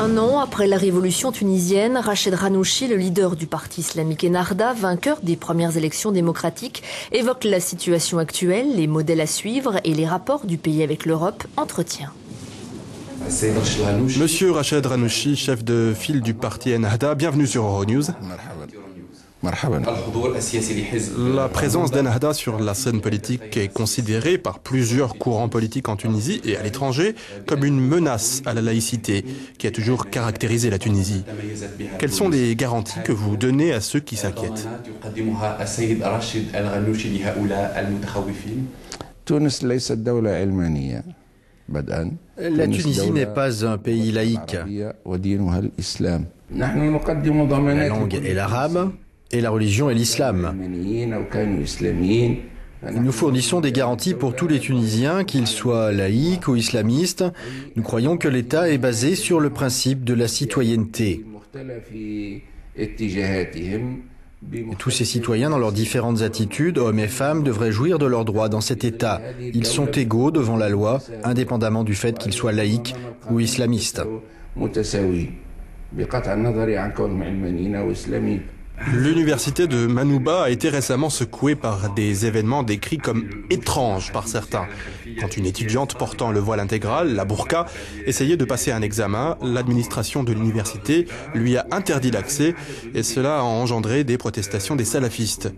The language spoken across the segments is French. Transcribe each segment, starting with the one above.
Un an après la révolution tunisienne, Rached Ghannouchi, le leader du parti islamique Ennahda, vainqueur des premières élections démocratiques, évoque la situation actuelle, les modèles à suivre et les rapports du pays avec l'Europe. Entretien. Monsieur Rached Ghannouchi, chef de file du parti Ennahda, bienvenue sur Euronews. La présence d'Ennahda sur la scène politique est considérée par plusieurs courants politiques en Tunisie et à l'étranger comme une menace à la laïcité qui a toujours caractérisé la Tunisie. Quelles sont les garanties que vous donnez à ceux qui s'inquiètent? La Tunisie n'est pas un pays laïque. La langue est l'arabe et la religion est l'islam. Nous fournissons des garanties pour tous les Tunisiens, qu'ils soient laïcs ou islamistes. Nous croyons que l'État est basé sur le principe de la citoyenneté. Et tous ces citoyens, dans leurs différentes attitudes, hommes et femmes, devraient jouir de leurs droits dans cet État. Ils sont égaux devant la loi, indépendamment du fait qu'ils soient laïcs ou islamistes. L'université de Manouba a été récemment secouée par des événements décrits comme étranges par certains. Quand une étudiante portant le voile intégral, la burqa, essayait de passer un examen, l'administration de l'université lui a interdit l'accès et cela a engendré des protestations des salafistes.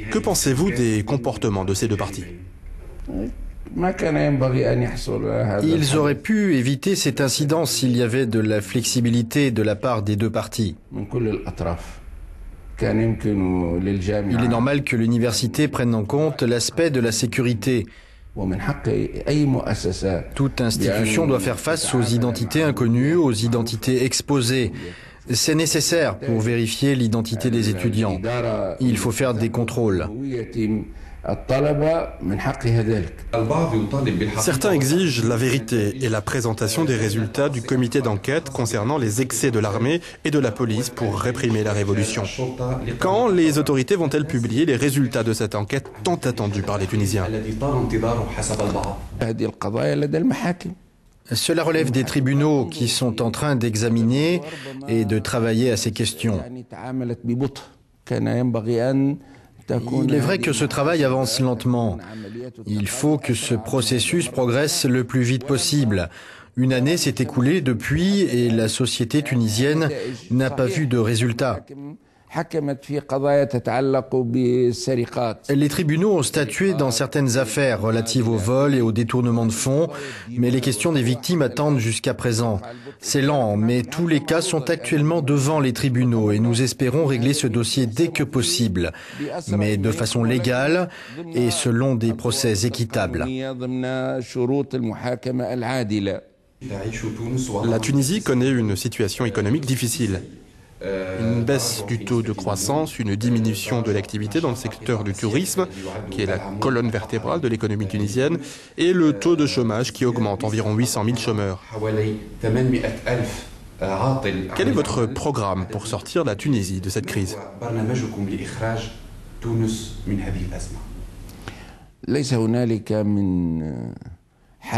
Que pensez-vous des comportements de ces deux partis ? Ils auraient pu éviter cet incident s'il y avait de la flexibilité de la part des deux partis. Il est normal que l'université prenne en compte l'aspect de la sécurité. Toute institution doit faire face aux identités inconnues, aux identités exposées. C'est nécessaire pour vérifier l'identité des étudiants. Il faut faire des contrôles. Certains exigent la vérité et la présentation des résultats du comité d'enquête concernant les excès de l'armée et de la police pour réprimer la révolution. Quand les autorités vont-elles publier les résultats de cette enquête tant attendue par les Tunisiens ? Cela relève des tribunaux qui sont en train d'examiner et de travailler à ces questions. Il est vrai que ce travail avance lentement. Il faut que ce processus progresse le plus vite possible. Une année s'est écoulée depuis et la société tunisienne n'a pas vu de résultats. Les tribunaux ont statué dans certaines affaires relatives au vol et au détournement de fonds, mais les questions des victimes attendent jusqu'à présent. C'est lent, mais tous les cas sont actuellement devant les tribunaux et nous espérons régler ce dossier dès que possible, mais de façon légale et selon des procès équitables. La Tunisie connaît une situation économique difficile. Une baisse du taux de croissance, une diminution de l'activité dans le secteur du tourisme, qui est la colonne vertébrale de l'économie tunisienne, et le taux de chômage qui augmente, environ 800 000 chômeurs. Quel est votre programme pour sortir la Tunisie de cette crise ?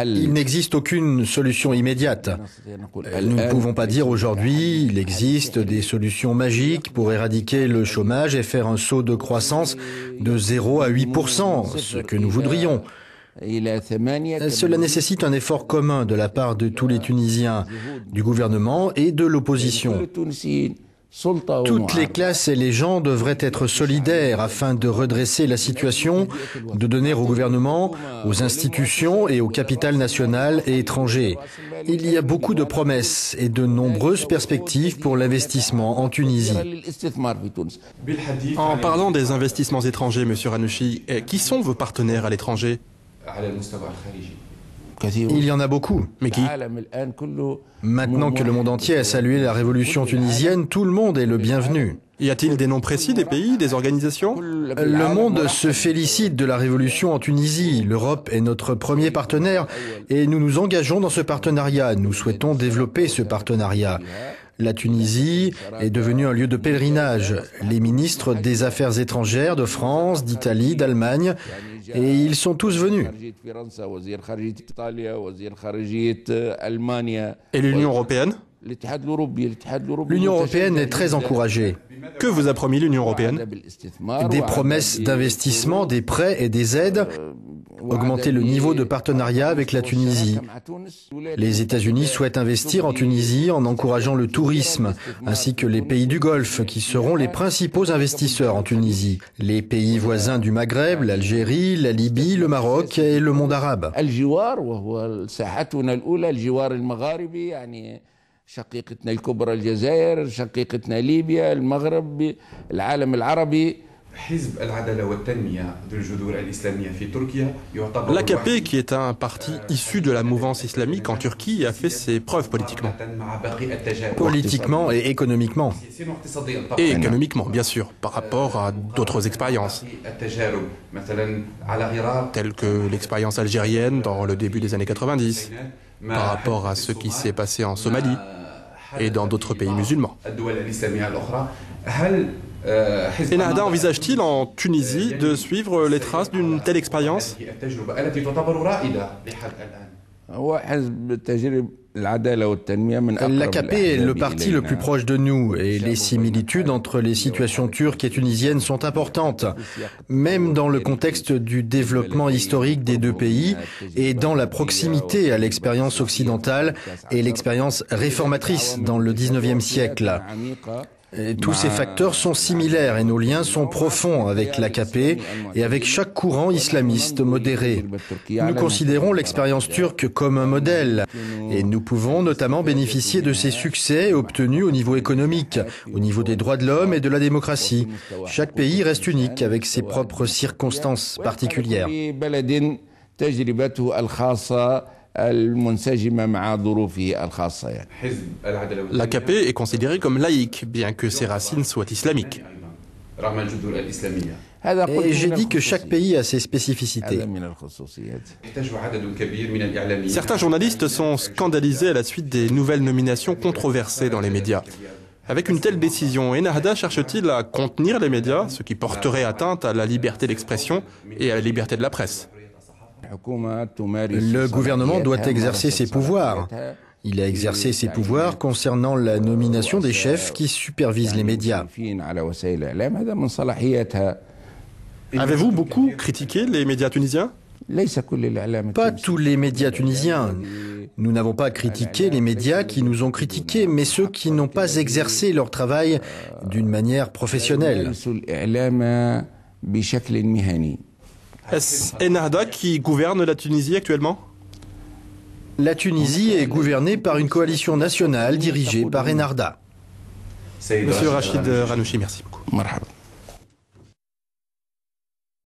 Il n'existe aucune solution immédiate. Nous ne pouvons pas dire aujourd'hui il existe des solutions magiques pour éradiquer le chômage et faire un saut de croissance de 0 à 8%, ce que nous voudrions. Cela nécessite un effort commun de la part de tous les Tunisiens, du gouvernement et de l'opposition. Toutes les classes et les gens devraient être solidaires afin de redresser la situation, de donner au gouvernement, aux institutions et au capital national et étranger. Il y a beaucoup de promesses et de nombreuses perspectives pour l'investissement en Tunisie. En parlant des investissements étrangers, Monsieur Ghannouchi, qui sont vos partenaires à l'étranger ? Il y en a beaucoup. Mais qui ? Maintenant que le monde entier a salué la révolution tunisienne, tout le monde est le bienvenu. Y a-t-il des noms précis des pays, des organisations ? Le monde se félicite de la révolution en Tunisie. L'Europe est notre premier partenaire et nous nous engageons dans ce partenariat. Nous souhaitons développer ce partenariat. La Tunisie est devenue un lieu de pèlerinage. Les ministres des Affaires étrangères de France, d'Italie, d'Allemagne, et ils sont tous venus. Et l'Union européenne ? L'Union européenne est très encouragée. Que vous a promis l'Union européenne? Des promesses d'investissement, des prêts et des aides, augmenter le niveau de partenariat avec la Tunisie. Les États-Unis souhaitent investir en Tunisie en encourageant le tourisme, ainsi que les pays du Golfe, qui seront les principaux investisseurs en Tunisie. Les pays voisins du Maghreb, l'Algérie, la Libye, le Maroc et le monde arabe. شقيقتنا الكبرى الجزائر، شقيقتنا ليبيا، المغرب، العالم العربي. L'AKP, qui est un parti issu de la mouvance islamique en Turquie, a fait ses preuves politiquement. Politiquement et économiquement. Et économiquement, bien sûr, par rapport à d'autres expériences, telles que l'expérience algérienne dans le début des années 90, par rapport à ce qui s'est passé en Somalie et dans d'autres pays musulmans. Ennahda envisage-t-il en Tunisie de suivre les traces d'une telle expérience? L'AKP est le parti le plus proche de nous et les similitudes entre les situations turques et tunisiennes sont importantes, même dans le contexte du développement historique des deux pays et dans la proximité à l'expérience occidentale et l'expérience réformatrice dans le 19e siècle. Et tous ces facteurs sont similaires et nos liens sont profonds avec l'AKP et avec chaque courant islamiste modéré. Nous considérons l'expérience turque comme un modèle et nous pouvons notamment bénéficier de ses succès obtenus au niveau économique, au niveau des droits de l'homme et de la démocratie. Chaque pays reste unique avec ses propres circonstances particulières. L'AKP est considéré comme laïque, bien que ses racines soient islamiques. Et j'ai dit que chaque pays a ses spécificités. Certains journalistes sont scandalisés à la suite des nouvelles nominations controversées dans les médias. Avec une telle décision, Ennahda cherche-t-il à contenir les médias, ce qui porterait atteinte à la liberté d'expression et à la liberté de la presse? Le gouvernement doit exercer ses pouvoirs. Il a exercé ses pouvoirs concernant la nomination des chefs qui supervisent les médias. Avez-vous beaucoup critiqué les médias tunisiens? Pas tous les médias tunisiens. Nous n'avons pas critiqué les médias qui nous ont critiqués, mais ceux qui n'ont pas exercé leur travail d'une manière professionnelle. Est-ce Ennahda qui gouverne la Tunisie actuellement? La Tunisie est gouvernée par une coalition nationale dirigée par Ennahda. Monsieur Rachid Ranouchi, merci beaucoup.